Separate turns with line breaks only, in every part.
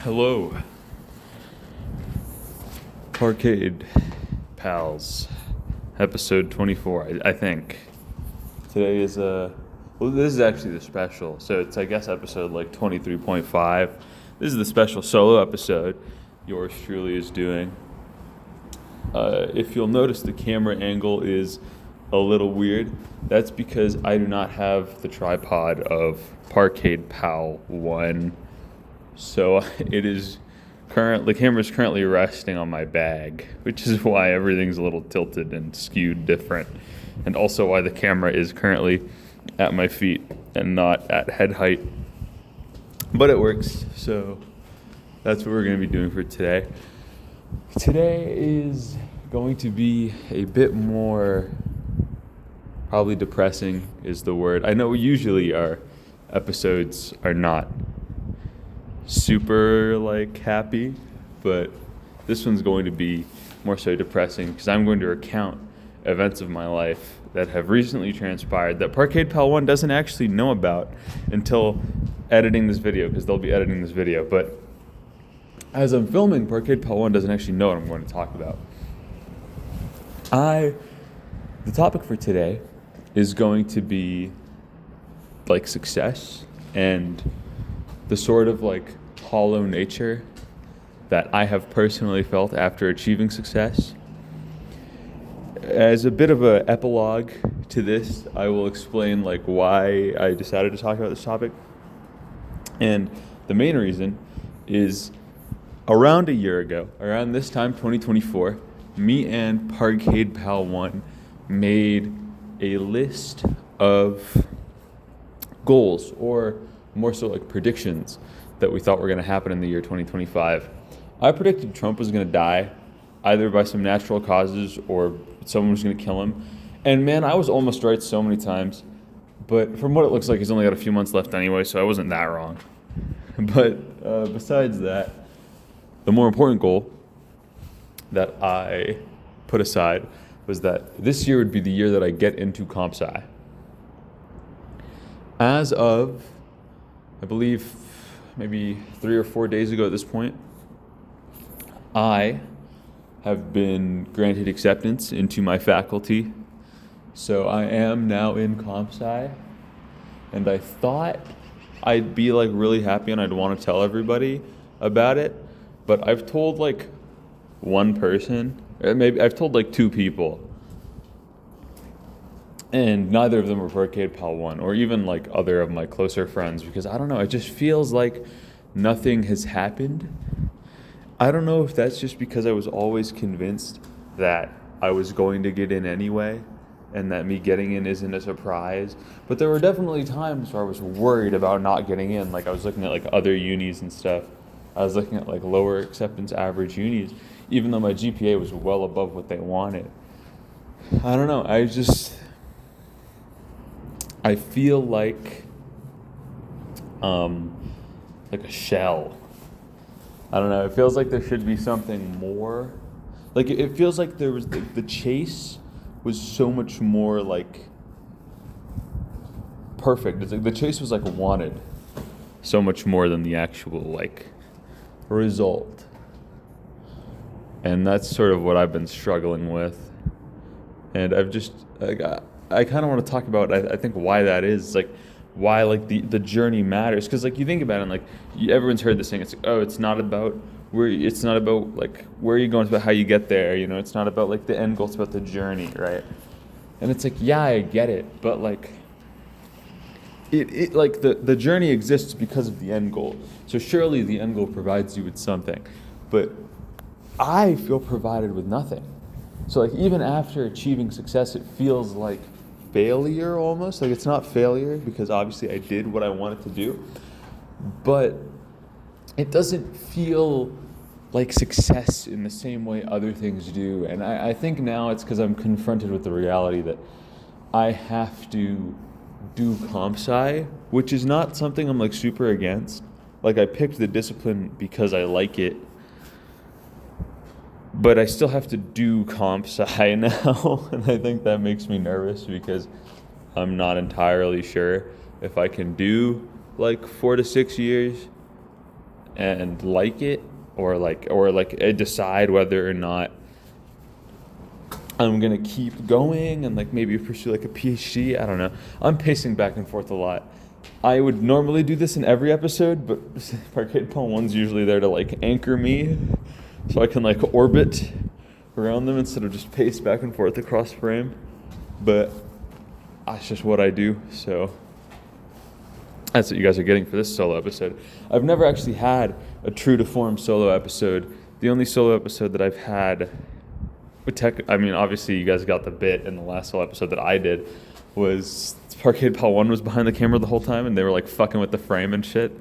Hello, Parkade Pals, episode 24, I think. Today is this is actually the special, so it's, I guess, episode like 23.5. This is the special solo episode yours truly is doing. If you'll notice, the camera angle is a little weird. That's because I do not have the tripod of Parkade Pal 1. So the camera is currently resting on my bag, which is why everything's a little tilted and skewed different. And also why the camera is currently at my feet and not at head height. But it works, so that's what we're going to be doing for today. Today is going to be a bit more, probably depressing is the word. I know usually our episodes are not super happy, but this one's going to be more so depressing because I'm going to recount events of my life that have recently transpired that Parkade Pal 1 doesn't actually know about until editing this video, because they'll be editing this video. But as I'm filming, Parkade Pal 1 doesn't actually know what I'm going to talk about. The topic for today is going to be success and the sort of hollow nature that I have personally felt after achieving success. As a bit of an epilogue to this, I will explain why I decided to talk about this topic. And the main reason is around a year ago, around this time, 2024, me and Parkade Pal 1 made a list of goals, or more so predictions that we thought were going to happen in the year 2025. I predicted Trump was going to die either by some natural causes or someone was going to kill him. And man, I was almost right so many times. But from what it looks like, he's only got a few months left anyway, so I wasn't that wrong. But besides that, the more important goal that I put aside was that this year would be the year that I get into comp sci. As of, I believe, maybe 3 or 4 days ago at this point, I have been granted acceptance into my faculty. So I am now in comp sci, and I thought I'd be really happy and I'd want to tell everybody about it, but I've told one person, or maybe I've told 2 people, and neither of them were Parkade Pal 1 or even other of my closer friends, because I don't know, it just feels like nothing has happened. I don't know if that's just because I was always convinced that I was going to get in anyway and that me getting in isn't a surprise, but there were definitely times where I was worried about not getting in. I was looking at other unis and stuff. I was looking at lower acceptance average unis, even though my GPA was well above what they wanted. I don't know, I feel like a shell. I don't know. It feels like there should be something more. It feels like there was the chase was so much more perfect. It's the chase was wanted so much more than the actual result. And that's sort of what I've been struggling with. And I've just I kind of want to talk about I think why that is, why the journey matters, because you think about it, and everyone's heard this thing, it's not about where you're going, it's about how you get there, it's not about the end goal, it's about the journey, right? And it's yeah, I get it, but the journey exists because of the end goal, so surely the end goal provides you with something, but I feel provided with nothing. So even after achieving success, it feels like failure almost. It's not failure because obviously I did what I wanted to do, but it doesn't feel like success in the same way other things do. And I think now it's because I'm confronted with the reality that I have to do comp sci, which is not something I'm super against. I picked the discipline because I like it, but I still have to do comp sci now, and I think that makes me nervous because I'm not entirely sure if I can do 4 to 6 years and like it, or decide whether or not I'm gonna keep going and like maybe pursue like a PhD. I don't know. I'm pacing back and forth a lot. I would normally do this in every episode, but Parkade Pal 1's usually there to like anchor me so I can like orbit around them instead of just pace back and forth across frame. But that's just what I do, so that's what you guys are getting for this solo episode. I've never actually had a true to form solo episode. The only solo episode that I've had obviously you guys got the bit in the last solo episode that I did was Parkade Pal 1 was behind the camera the whole time and they were like fucking with the frame and shit.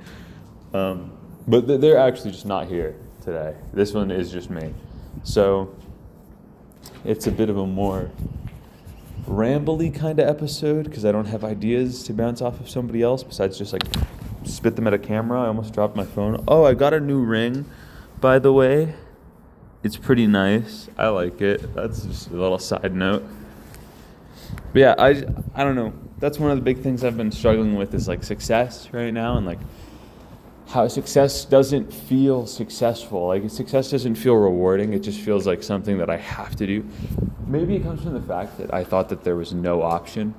But they're actually just not here today. This one is just me. So it's a bit of a more rambly kind of episode because I don't have ideas to bounce off of somebody else besides just like spit them at a camera. I almost dropped my phone. Oh, I got a new ring, by the way. It's pretty nice. I like it. That's just a little side note. But yeah, I don't know. That's one of the big things I've been struggling with is like success right now, and like how success doesn't feel successful. Like success doesn't feel rewarding. It just feels like something that I have to do. Maybe it comes from the fact that I thought that there was no option.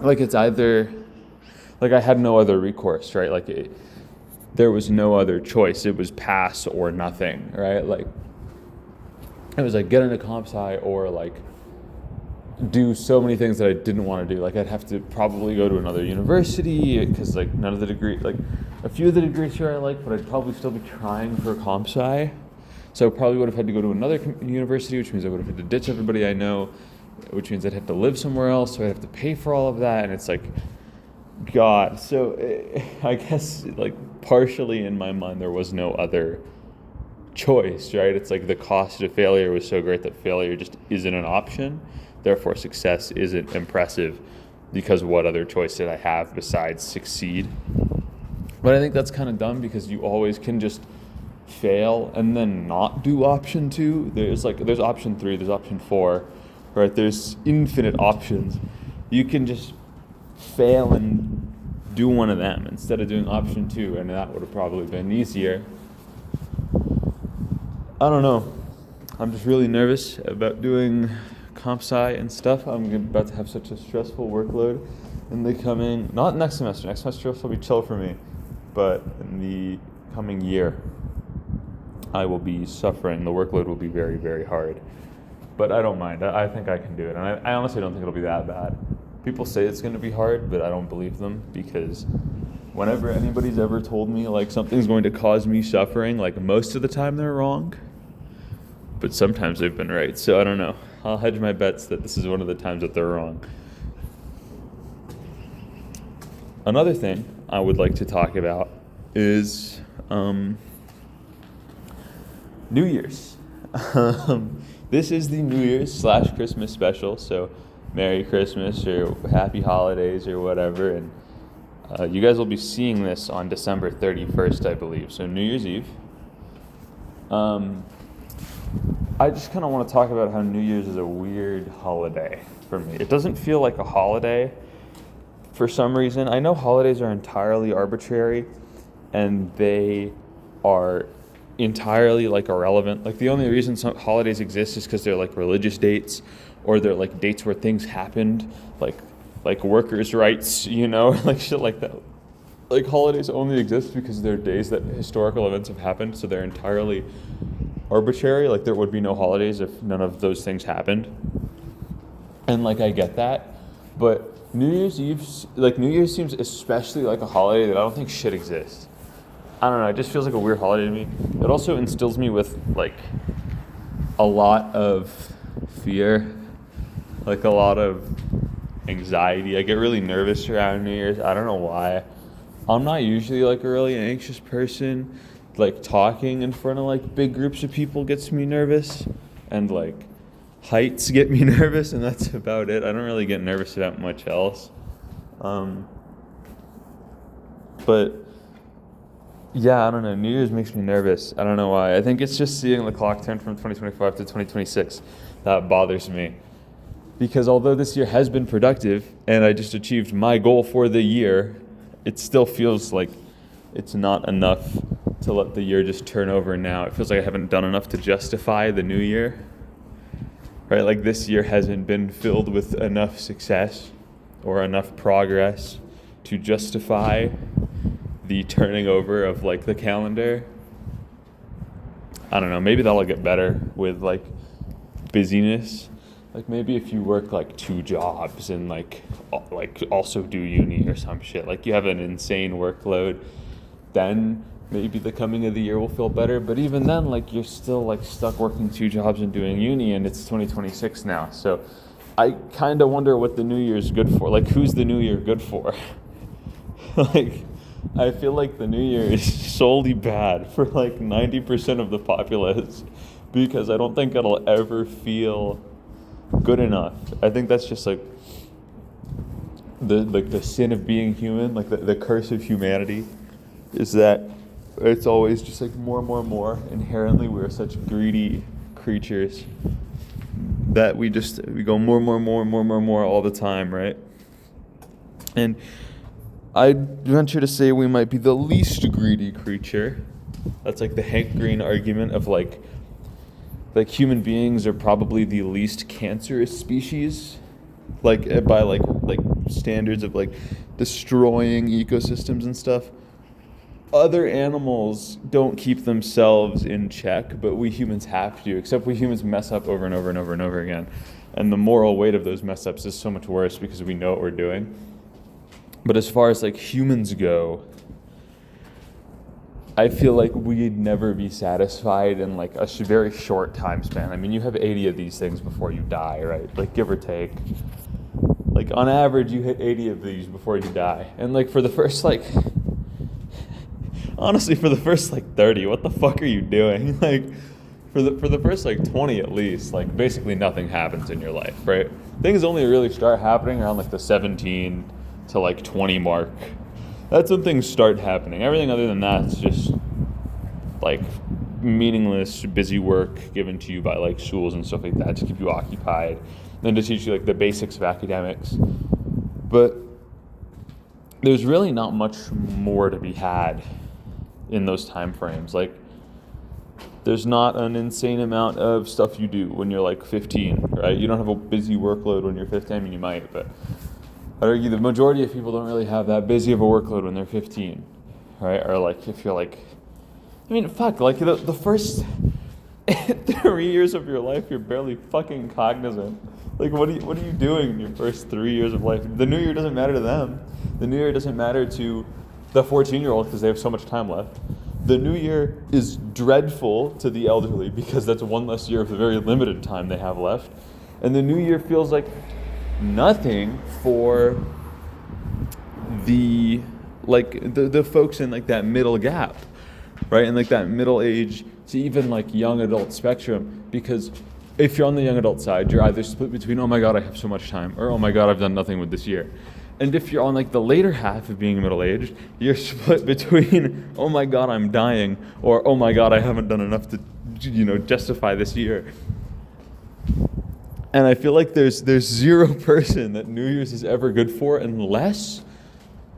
Like it's either, like I had no other recourse, right? Like there was no other choice. It was pass or nothing, right? Like it was like get into comp sci or like do so many things that I didn't want to do. Like I'd have to probably go to another university because like none of the degree, like a few of the degrees here I like, but I'd probably still be trying for comp sci. So I probably would have had to go to another university, which means I would have had to ditch everybody I know, which means I'd have to live somewhere else. So I'd have to pay for all of that. And it's like, God. So I guess like partially in my mind, there was no other choice, right? It's like the cost of failure was so great that failure just isn't an option. Therefore, success isn't impressive because what other choice did I have besides succeed? But I think that's kind of dumb because you always can just fail and then not do option 2. There's option 3, there's option 4, right? There's infinite options. You can just fail and do one of them instead of doing option 2, and that would have probably been easier. I don't know. I'm just really nervous about doing comp sci and stuff. I'm about to have such a stressful workload in the coming, not next semester. Next semester will be chill for me, but in the coming year, I will be suffering. The workload will be very, very hard. But I don't mind. I think I can do it. And I honestly don't think it'll be that bad. People say it's going to be hard, but I don't believe them because whenever anybody's ever told me like something's going to cause me suffering, like most of the time they're wrong. But sometimes they've been right. So I don't know. I'll hedge my bets that this is one of the times that they're wrong. Another thing I would like to talk about is New Year's. This is the New Year's / Christmas special, so Merry Christmas or Happy Holidays or whatever. And you guys will be seeing this on December 31st, I believe, so New Year's Eve. I just kind of want to talk about how New Year's is a weird holiday for me. It doesn't feel like a holiday for some reason. I know holidays are entirely arbitrary and they are entirely like irrelevant. Like the only reason some holidays exist is because they're like religious dates or they're like dates where things happened, like workers' rights, you know, like shit like that. Like holidays only exist because they're days that historical events have happened, so they're entirely arbitrary. Like there would be no holidays if none of those things happened. And like I get that, but New Year's Eve, like New Year's seems especially like a holiday that I don't think should exist. I don't know, it just feels like a weird holiday to me. It also instills me with like a lot of fear, like a lot of anxiety. I get really nervous around New Year's. I don't know why. I'm not usually like a really anxious person. Like talking in front of like big groups of people gets me nervous, and like heights get me nervous, and that's about it. I don't really get nervous about much else. But yeah, I don't know. New Year's makes me nervous. I don't know why. I think it's just seeing the clock turn from 2025 to 2026 that bothers me. Because although this year has been productive and I just achieved my goal for the year, it still feels like it's not enough to let the year just turn over now. It feels like I haven't done enough to justify the new year, right? Like this year hasn't been filled with enough success or enough progress to justify the turning over of like the calendar. I don't know, maybe that'll get better with like busyness. Like maybe if you work like 2 jobs and like also do uni or some shit, like you have an insane workload, then maybe the coming of the year will feel better. But even then, like you're still like stuck working 2 jobs and doing uni, and it's 2026 now. So I kind of wonder what the new year is good for. Like who's the new year good for? Like I feel like the new year is solely bad for like 90% of the populace, because I don't think it'll ever feel good enough. I think that's just like the sin of being human, like the curse of humanity, is that it's always just like more. Inherently, we're such greedy creatures that we go more all the time, right? And I'd venture to say we might be the least greedy creature. That's like the Hank Green argument of like human beings are probably the least cancerous species, like by like standards of like destroying ecosystems and stuff. Other animals don't keep themselves in check, but we humans have to, except we humans mess up over and over again. And the moral weight of those mess ups is so much worse because we know what we're doing. But as far as like humans go, I feel like we'd never be satisfied in like a very short time span. I mean, you have 80 of these things before you die, right? Like give or take. Like on average, you hit 80 of these before you die. And like for the first honestly, for the first 30, what the fuck are you doing? Like for the first 20 at least, like basically nothing happens in your life, right? Things only really start happening around the 17 to 20 mark. That's when things start happening. Everything other than that is just meaningless, busy work given to you by schools and stuff like that to keep you occupied, and to teach you the basics of academics. But there's really not much more to be had in those time frames. There's not an insane amount of stuff you do when you're 15, right? You don't have a busy workload when you're 15. I mean, you might, but I'd argue the majority of people don't really have that busy of a workload when they're 15, right? Or if you're the first 3 years of your life, you're barely fucking cognizant. What are you doing in your first 3 years of life? The new year doesn't matter to them. The new year doesn't matter to the 14-year-old because they have so much time left. The new year is dreadful to the elderly because that's one less year of the very limited time they have left. And the new year feels like nothing for the folks in that middle gap, right? And that middle age to even young adult spectrum, because if you're on the young adult side, you're either split between, oh my god, I have so much time, or oh my god, I've done nothing with this year. And if you're on the later half of being middle-aged, you're split between, oh my god, I'm dying, or oh my god, I haven't done enough to justify this year. And I feel like there's zero person that New Year's is ever good for unless...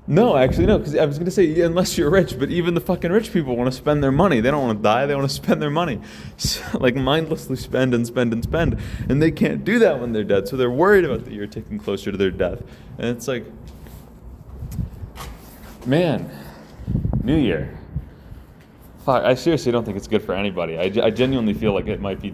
No, actually, no, because I was going to say unless you're rich, but even the fucking rich people want to spend their money. They don't want to die, they want to spend their money. So, mindlessly spend. And they can't do that when they're dead, so they're worried about the year ticking closer to their death. And it's man, New Year. Fuck, I seriously don't think it's good for anybody. I genuinely feel like it might be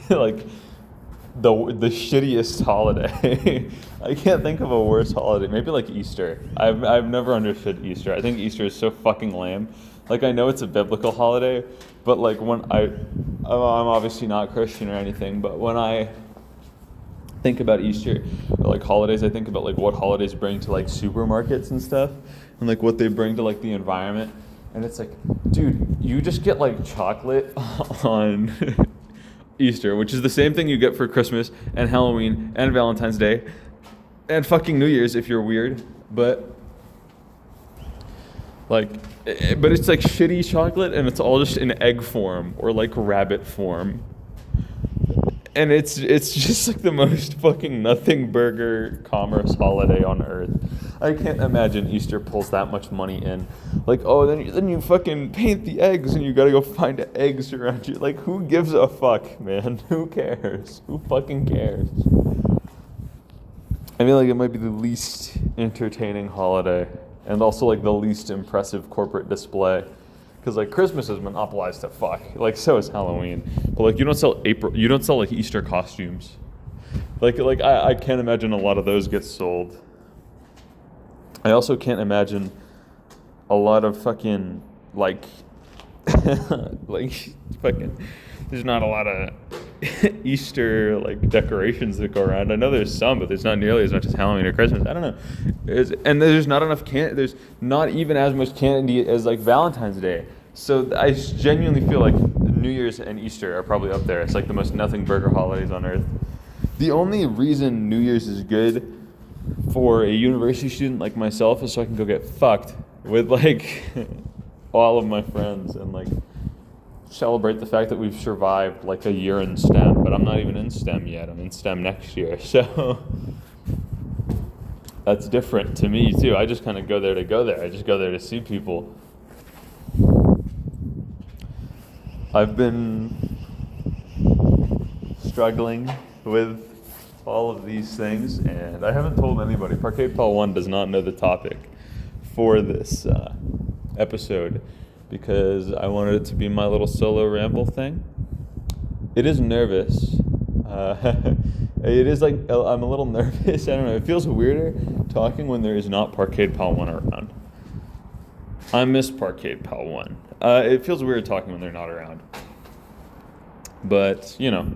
the shittiest holiday. I can't think of a worse holiday. Maybe Easter. I've never understood Easter. I think Easter is so fucking lame. I know it's a biblical holiday, but when I'm obviously not Christian or anything, but when I think about Easter or holidays, I think about what holidays bring to supermarkets and stuff, and what they bring to the environment. And it's dude, you just get chocolate on Easter, which is the same thing you get for Christmas and Halloween and Valentine's Day and fucking New Year's if you're weird, but it's shitty chocolate, and it's all just in egg form or rabbit form. And it's just like the most fucking nothing burger commerce holiday on earth. I can't imagine Easter pulls that much money in. Like, oh, then you fucking paint the eggs and you gotta go find eggs around you. Like, who gives a fuck, man? Who cares? Who fucking cares? I feel like it might be the least entertaining holiday and also like the least impressive corporate display. Because like Christmas is monopolized to fuck. Like so is Halloween. But like you don't sell like Easter costumes. Like I can't imagine a lot of those get sold. I also can't imagine a lot of fucking like like fucking there's not a lot of Easter like decorations that go around. I know there's some, but there's not nearly as much as Halloween or Christmas. I don't know. And there's not enough there's not even as much candy as like Valentine's Day. So I genuinely feel like New Year's and Easter are probably up there. It's like the most nothing burger holidays on earth. The only reason New Year's is good for a university student like myself is so I can go get fucked with like all of my friends and like celebrate the fact that we've survived like a year in STEM, but I'm not even in STEM yet. I'm in STEM next year, so that's different to me too. I just kind of go there to go there. I just go there to see people. I've been struggling with all of these things, and I haven't told anybody. Parkade Pal 1 does not know the topic for this episode, because I wanted it to be my little solo ramble thing. It is nervous. It is like, I'm a little nervous. I don't know. It feels weirder talking when there is not Parkade Pal 1 around. I miss Parkade Pal 1. It feels weird talking when they're not around. But, you know,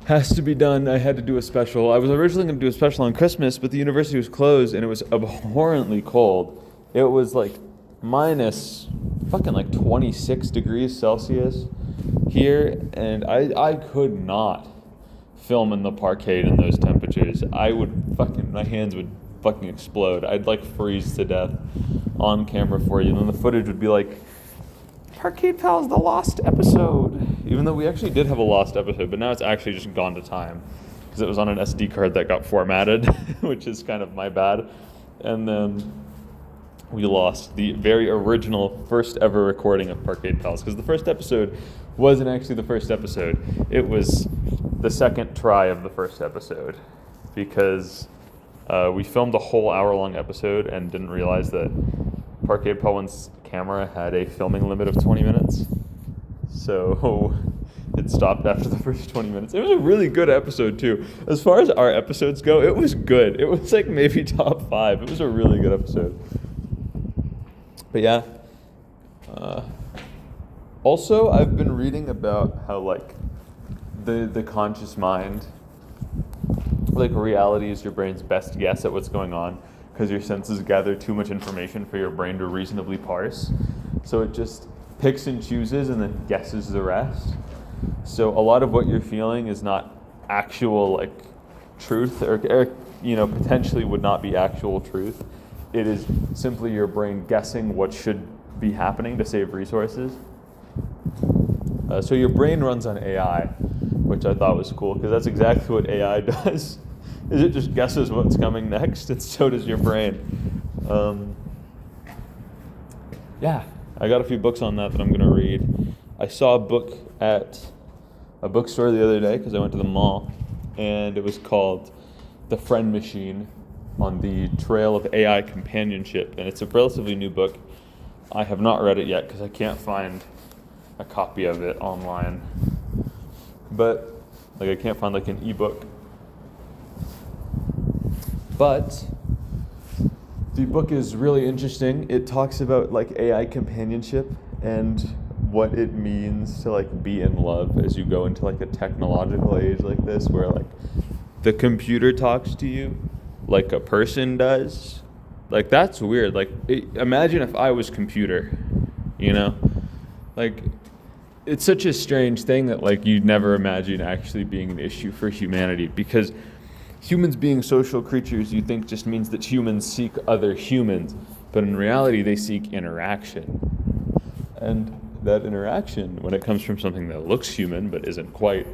has to be done. I had to do a special. I was originally going to do a special on Christmas, but the university was closed and it was abhorrently cold. It was like minus fucking like 26 degrees Celsius here, and I could not film in the parkade in those temperatures. My hands would fucking explode. I'd like freeze to death on camera for you, and then the footage would be like, Parkade Pal's the lost episode. Even though we actually did have a lost episode, but now it's actually just gone to time because it was on an SD card that got formatted, which is kind of my bad. And then we lost the very original first ever recording of Parkade Pals, because the first episode wasn't actually the first episode. It was the second try of the first episode, because we filmed a whole hour-long episode and didn't realize that Parkade Pal 1's camera had a filming limit of 20 minutes. So it stopped after the first 20 minutes. It was a really good episode too. As far as our episodes go, it was good. It was like maybe top 5. It was a really good episode. But yeah. Also, I've been reading about how like the conscious mind, like reality is your brain's best guess at what's going on, because your senses gather too much information for your brain to reasonably parse. So it just picks and chooses and then guesses the rest. So a lot of what you're feeling is not actual like truth, or you know, potentially would not be actual truth. It is simply your brain guessing what should be happening to save resources. So your brain runs on AI, which I thought was cool, because that's exactly what AI does. Is it just guesses what's coming next, and so does your brain. Yeah, I got a few books on that I'm going to read. I saw a book at a bookstore the other day because I went to the mall, and it was called The Friend Machine, on the trail of AI companionship, and it's a relatively new book. I have not read it yet because I can't find a copy of it online, but like I can't find like an ebook. But the book is really interesting. It talks about like AI companionship and what it means to like be in love as you go into like a technological age like this, where like the computer talks to you like a person does. Like that's weird. Like imagine if I was computer, you know? Like it's such a strange thing that like you'd never imagine actually being an issue for humanity, because humans being social creatures, you think just means that humans seek other humans, but in reality they seek interaction. And that interaction, when it comes from something that looks human but isn't quite,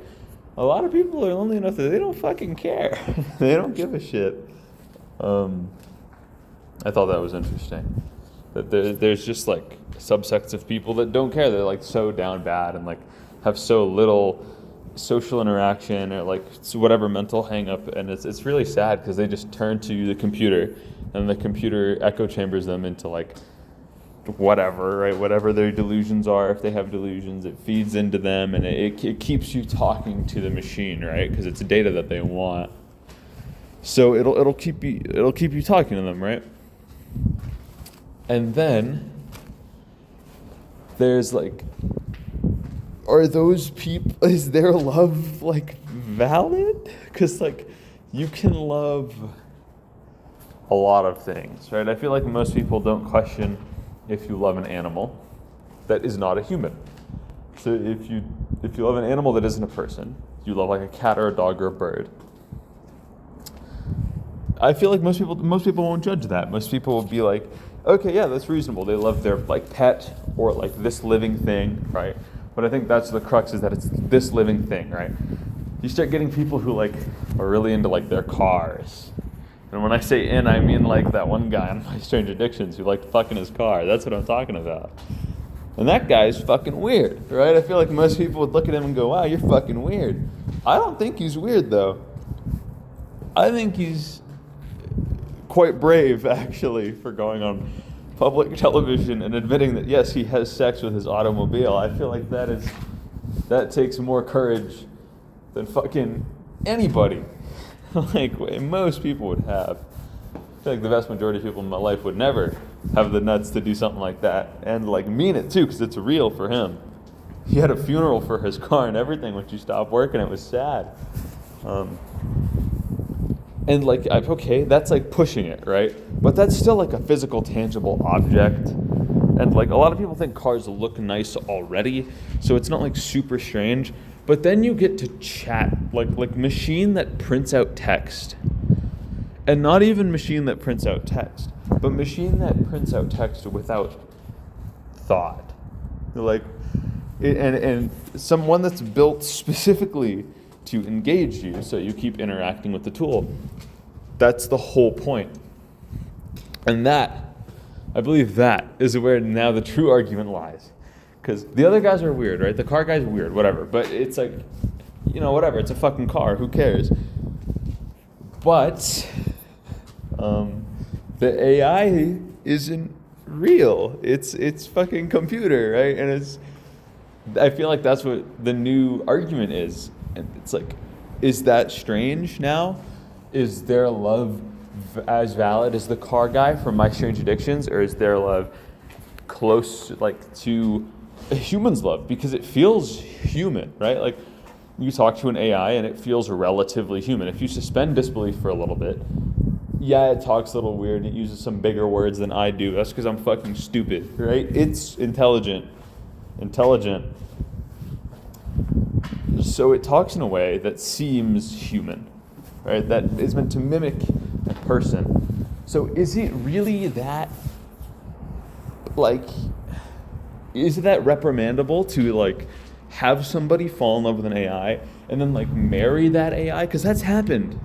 a lot of people are lonely enough that they don't fucking care. They don't give a shit. I thought that was interesting. That there's just like subsects of people that don't care. They're like so down bad and like have so little social interaction or like whatever mental hang up, and it's really sad because they just turn to the computer and the computer echo chambers them into like whatever, right? Whatever their delusions are, if they have delusions, it feeds into them, and it keeps you talking to the machine, right? Because it's data that they want. So it'll keep you talking to them, right? And then there's like, are those people, is their love like valid? Because like you can love a lot of things, right? I feel like most people don't question if you love an animal that is not a human. So if you love an animal that isn't a person, you love like a cat or a dog or a bird, I feel like most people won't judge that. Most people will be like, okay, yeah, that's reasonable. They love their like pet or like this living thing, right? But I think that's the crux, is that it's this living thing, right? You start getting people who like are really into like their cars. And when I say I mean like that one guy on My Strange Addictions who liked fucking his car. That's what I'm talking about. And that guy's fucking weird, right? I feel like most people would look at him and go, wow, you're fucking weird. I don't think he's weird, though. I think he's quite brave, actually, for going on public television and admitting that, yes, he has sex with his automobile. I feel like that takes more courage than fucking anybody. Like most people would have. I feel like the vast majority of people in my life would never have the nuts to do something like that, and like mean it too, because it's real for him. He had a funeral for his car and everything when she stopped working. It was sad. And like, okay, that's like pushing it, right? But that's still like a physical, tangible object. And like a lot of people think cars look nice already, so it's not like super strange. But then you get to chat, like machine that prints out text. And not even machine that prints out text, but machine that prints out text without thought. Like, and someone that's built specifically to engage you, so you keep interacting with the tool. That's the whole point. And that, I believe that is where now the true argument lies. Because the other guys are weird, right? The car guy's weird, whatever. But it's like, whatever. It's a fucking car. Who cares? But the AI isn't real. It's fucking computer, right? And I feel like that's what the new argument is. And it's like, is that strange now? Is their love as valid as the car guy from My Strange Addictions, or is their love close like to a human's love? Because it feels human, right? Like you talk to an AI and it feels relatively human. If you suspend disbelief for a little bit, yeah, it talks a little weird and it uses some bigger words than I do. That's because I'm fucking stupid, right? It's intelligent. So it talks in a way that seems human, right? That is meant to mimic a person. So is it really that, like, is that reprimandable to, like, have somebody fall in love with an AI and then, like, marry that AI? Because that's happened.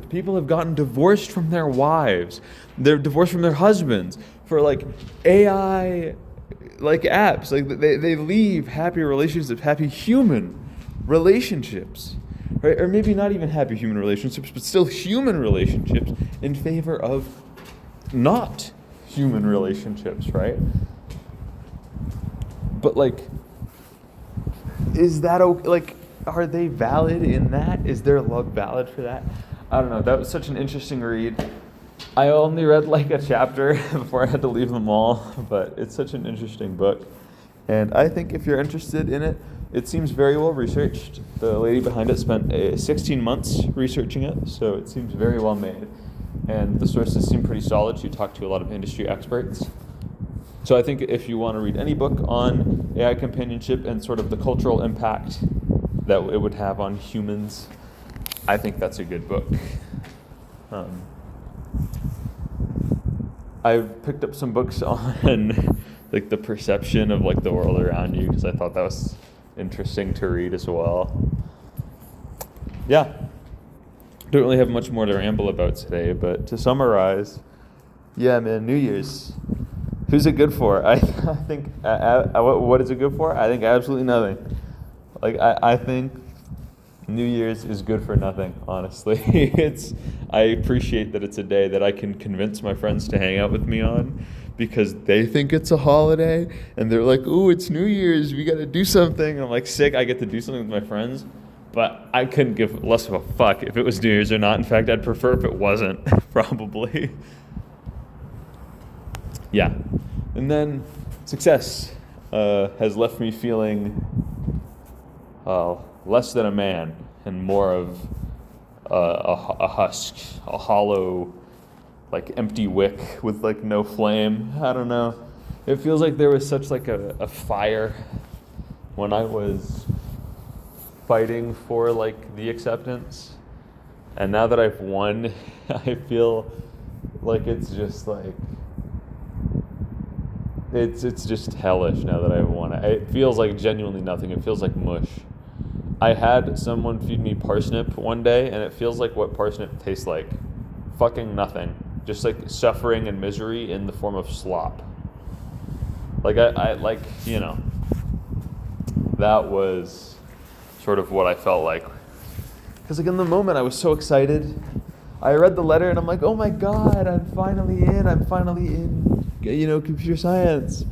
People have gotten divorced from their wives. They're divorced from their husbands for, like, AI, like, apps. Like, they leave happy relationships, happy human relationships, right? Or maybe not even happy human relationships, but still human relationships in favor of not human relationships, right? But, like, is that okay? Like, are they valid in that? Is their love valid for that? I don't know. That was such an interesting read. I only read like a chapter before I had to leave them all, but it's such an interesting book. And I think if you're interested in it, it seems very well researched. The lady behind it spent 16 months researching it, so it seems very well made. And the sources seem pretty solid. She talked to a lot of industry experts. So I think if you want to read any book on AI companionship and sort of the cultural impact that it would have on humans, I think that's a good book. I've picked up some books on like the perception of like the world around you, because I thought that was interesting to read as well. yeah, don't really have much more to ramble about today, but to summarize, yeah, man, New Year's. Who's it good for? I think, what is it good for? I think absolutely nothing. Like, I think New Year's is good for nothing, honestly. I appreciate that it's a day that I can convince my friends to hang out with me on because they think it's a holiday and they're like, ooh, it's New Year's, we gotta do something. And I'm like, sick, I get to do something with my friends. But I couldn't give less of a fuck if it was New Year's or not. In fact, I'd prefer if it wasn't, probably. Yeah. And then Success has left me feeling less than a man and more of a husk, a hollow, like empty wick with like no flame. I don't know. It feels like there was such like a fire when I was fighting for like the acceptance, and now that I've won, I feel like it's just like it's just hellish now that I've won. It feels like genuinely nothing. It feels like mush. I had someone feed me parsnip one day, and it feels like what parsnip tastes like. Fucking nothing. Just like suffering and misery in the form of slop. Like I like, you know, that was sort of what I felt like. Because like in the moment I was so excited. I read the letter and I'm like, oh my God, I'm finally in, you know, computer science.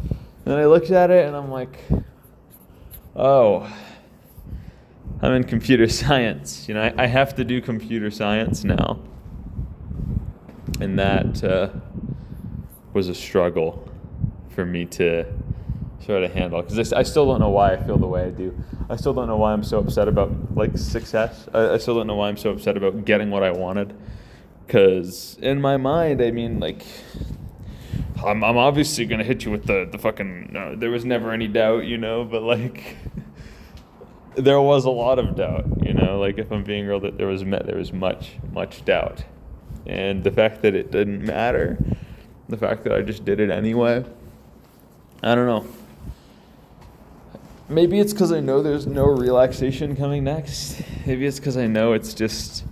And I looked at it and I'm like, oh, I'm in computer science. You know, I have to do computer science now. And that was a struggle for me to sort of handle. Because I still don't know why I feel the way I do. I still don't know why I'm so upset about, like, success. I still don't know why I'm so upset about getting what I wanted. Because in my mind, I mean, like, I'm obviously going to hit you with the fucking, there was never any doubt, you know, but, like, there was a lot of doubt, you know, like, if I'm being real, that there was much doubt. And the fact that it didn't matter, the fact that I just did it anyway, I don't know. Maybe it's because I know there's no relaxation coming next. Maybe it's because I know it's just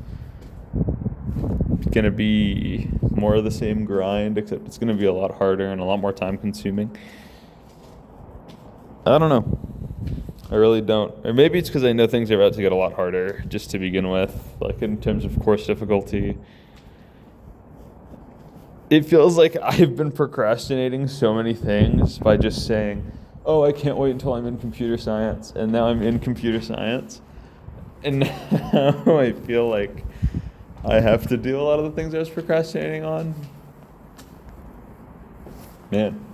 going to be more of the same grind, except it's going to be a lot harder and a lot more time consuming. I don't know. I really don't. Or maybe it's because I know things are about to get a lot harder just to begin with, like in terms of course difficulty. It feels like I've been procrastinating so many things by just saying, oh, I can't wait until I'm in computer science. And now I'm in computer science. And now I feel like I have to do a lot of the things I was procrastinating on. Man.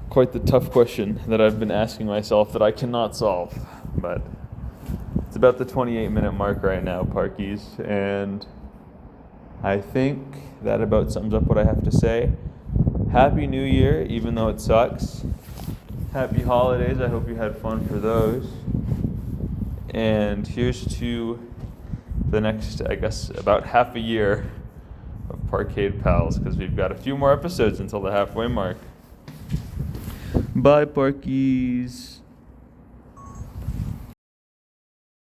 Quite the tough question that I've been asking myself that I cannot solve. But it's about the 28-minute mark right now, Parkies. And I think that about sums up what I have to say. Happy New Year, even though it sucks. Happy holidays. I hope you had fun for those. And here's to the next, I guess, about half a year of Parkade Pals, because we've got a few more episodes until the halfway mark. Bye, Parkies.